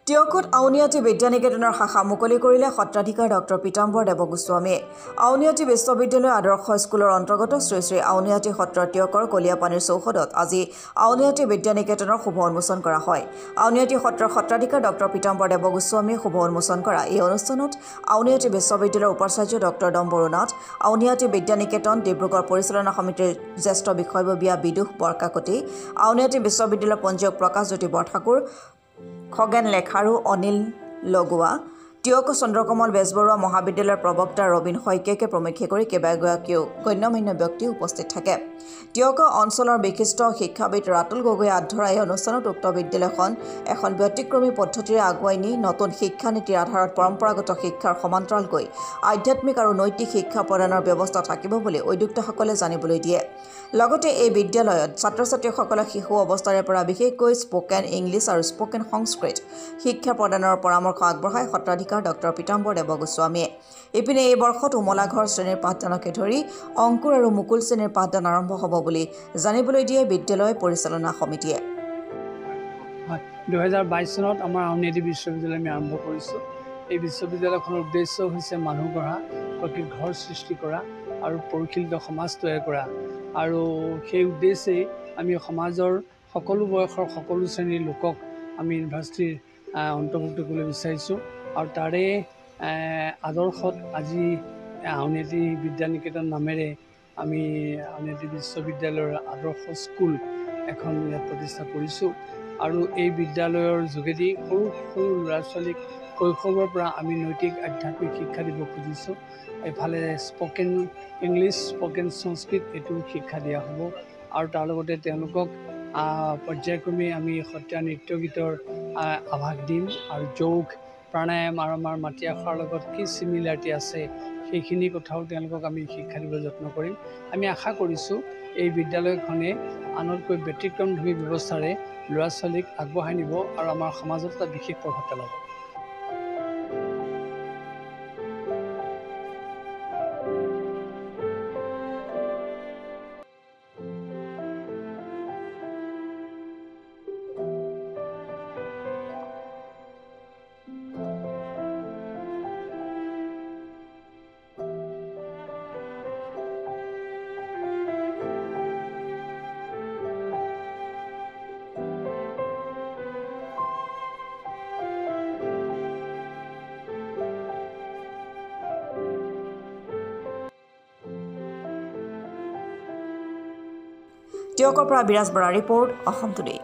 টিয়কত আউনীআটী বিদ্যানিকেতনৰ শাখা মুকলি কৰিলে সত্ৰাধিকাৰ ডক্টৰ পীতাম্বৰ দেৱগোস্বামীয়ে। আউনীআটী বিশ্ববিদ্যালয় আদৰ্শ স্কুলৰ অন্তৰ্গত শ্ৰী শ্ৰী আউনীআটী সত্ৰৰ টিয়কৰ কলীয়াপানীৰ চৌহদত আজি আউনীআটী বিদ্যানিকেতনৰ শুভ উন্মোচন কৰা হয়। আউনীআটী সত্ৰৰ সত্ৰাধিকাৰ ডক্টৰ পীতাম্বৰ দেৱগোস্বামীয়ে শুভ উন্মোচন কৰা এই অনুষ্ঠানত আউনীআটী বিশ্ববিদ্যালয়ৰ উপাচাৰ্য ডক্টৰ ডম্বৰু নাথ, আউনীআটী বিদ্যানিকেতন ডিব্ৰুগড় পৰিচালনা সমিতিৰ জ্যেষ্ঠ বিষয়ববীয়া বিদুষ বৰকাকতি, আউনীআটী বিশ্ববিদ্যালয়ৰ পঞ্জীয়ক প্ৰকাশজ্যোতি বৰঠাকুৰ, খগেন লেখাৰু, অনিল লগোৱা, টিয়ক চন্দ্ৰকমল বেজবৰুৱা মহাবিদ্যালয়ৰ প্ৰবক্তা ৰবীন শইকীয়াকে প্ৰমুখ্যে কৰি কেইবাগৰাকীও গণ্যমান্য ব্যক্তি উপস্থিত থাকে। টিয়ক অঞ্চলৰ বিশিষ্ট শিক্ষাবিদ ৰাতুল গগৈয়ে আধৰা এই অনুষ্ঠানত উক্ত বিদ্যালয়খন এখন ব্যতিক্ৰমী পদ্ধতিৰে আগুৱাই নি নতুন শিক্ষানীতিৰ আধাৰত পৰম্পৰাগত শিক্ষাৰ সমান্তৰালকৈ আধ্যাত্মিক আৰু নৈতিক শিক্ষা প্ৰদানৰ ব্যৱস্থা থাকিব বুলি উদ্যোক্তাসকলে জানিবলৈ দিয়ে। লগতে এই বিদ্যালয়ত ছাত্ৰ ছাত্ৰীসকলক শিশু অৱস্থাৰে পৰা বিশেষকৈ স্পোকেন ইংলিছ আৰু স্পোকেন সংস্কৃত শিক্ষা প্ৰদানৰ পৰামৰ্শ আগবঢ়ায় সত্ৰাধিকাৰ ডক্টৰ পীতাম্বৰ দেৱগোস্বামীয়ে। ইপিনে এই বৰ্ষত উমলাঘৰ শ্ৰেণীৰ পাঠদানকে ধৰি অংকুৰ আৰু মুকুল শ্ৰেণীৰ পাঠদান আৰম্ভ হ'ব বুলি জানিবলৈ দিয়ে বিদ্যালয় পৰিচালনা সমিতিয়ে। 2022 চনত আমাৰ আউনীআটী বিশ্ববিদ্যালয় আমি আৰম্ভ কৰিছোঁ। এই বিশ্ববিদ্যালয়খনৰ উদ্দেশ্য হৈছে মানুহ গঢ়া, প্ৰকৃত ঘৰ সৃষ্টি কৰা আৰু পৰিশীলিত সমাজ তৈয়াৰ কৰা। আৰু সেই উদ্দেশ্যেই আমি সমাজৰ সকলো বয়সৰ সকলো শ্ৰেণীৰ লোকক আমি ইউনিভাৰ্চিটিৰ অন্তৰ্ভুক্ত কৰিব বিচাৰিছোঁ। আৰু তাৰে আদৰ্শত আজি আউনীআটী বিদ্যানিকেতন নামেৰে আমি আউনীআটী বিশ্ববিদ্যালয়ৰ আদৰ্শ স্কুল এখন ইয়াত প্ৰতিষ্ঠা কৰিছোঁ। আৰু এই বিদ্যালয়ৰ যোগেদি সৰু সৰু ল'ৰা ছোৱালীক শৈশৱৰ পৰা আমি নৈতিক আধ্যাত্মিক শিক্ষা দিব খুজিছোঁ। এইফালে স্পকেন ইংলিছ, স্পকেন সংস্কৃত এইটো শিক্ষা দিয়া হ'ব। আৰু তাৰ লগতে তেওঁলোকক পৰ্যায়ক্ৰমে আমি সত্ৰীয়া নৃত্য গীতৰ আভাস দিম আৰু যোগ, প্ৰাণায়াম আৰু আমাৰ মাটি আখৰাৰ লগত কি চিমিলাৰিটি আছে সেইখিনি কথাও তেওঁলোকক আমি শিক্ষা দিব যত্ন কৰিম। আমি আশা কৰিছোঁ এই বিদ্যালয়খনে আনতকৈ ব্যতিক্ৰমধৰ্মী ব্যৱস্থাৰে ল'ৰা ছোৱালীক আগবঢ়াই নিব আৰু আমাৰ সমাজত এটা বিশেষ প্ৰভাৱ পেলাব। টিয়কৰ পৰা বিৰাজ বৰা ৰিপৰ্ট, অসম টুডে।